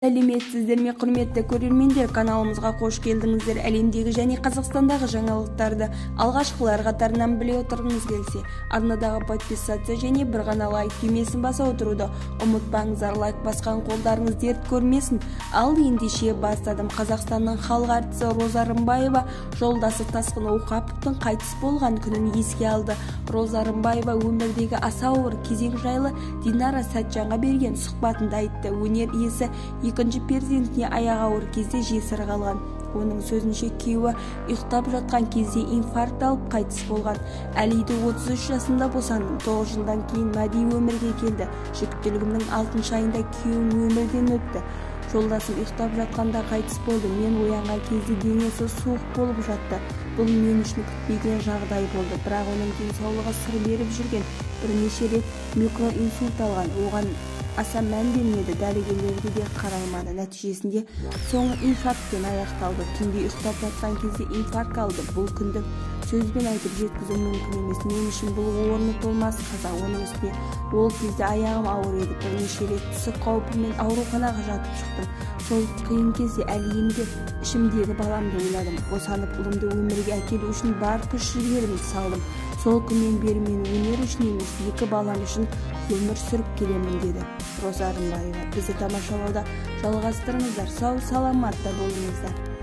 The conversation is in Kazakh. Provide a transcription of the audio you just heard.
Сәлеметсіздер ме, құрметті көрермендер, каналымызға қош келдіңіздер. Әлемдегі және Қазақстандағы жаңалықтарды алғашқылар қатарынан біле отырғыңыз келсе, арнадағы подписация және бір ғана лайк түймесін баса отыруды ұмытпаңыздар. Лайк басқан қолдарыңыз дерт көрмесін. Ал ендеше бастадым. Қазақстанның халық әртісі Роза Рымбаева жолдасы Тасқын Оқаповтың қайтыс болған күнін еске алды. Роза Рымбаева өмірдегі аса ауыр кезең жайлы Динара Сәтжанға берген сұхбатында айтты. Өнер иесі екінші перзентіне аяғы ауыр кезде жесір қалған. Оның сөзінше күйеуі ұйықтап жатқан кезде инфаркт алып қайтыс болған. Әлиді 33 жасында босандым. 9 жылдан кейін мәди өмірге келді. Жүктілігімнің 6 айында күйеуім өмірден өтті. Жолдасым ұйықтап жатқанда қайтыс болды. Мен оянған кезде денесі суық болып жатты. Бұл мен үшін күтпеген жағдай болды. Бірақ оның денсаулығы сыр беріп жүрген. Бірнеше рет микроинсульт алған. Оған аса мән бермеді, дәрігерлерге де қаралмады. Нәтижесінде соңы инфарктпен аяқталды. Түнде ұйықтап жатқан кезде инфаркт алды. Бұл күнді сөзбен айтып жеткізу мүмкін емес. Мен үшін бұл орны толмас қаза. Оның үстіне ол кезде аяғым ауыр еді. Бірнеше рет түсік қаупімен ауруханаға жатып шықтым. Сол қиын кезде әлемде ішімдегі баламды ойладым. Босанып ұлымды өмірге әкелу үшін бар күш-жігерімді салдым. Сол күннен бері мен өнер үшін емес, 2 балам үшін өмір сүріп келемін, деді Роза Рымбаева. Бізді тамашалауда жалғастырыңыздар. Сау саламатта болыңыздар.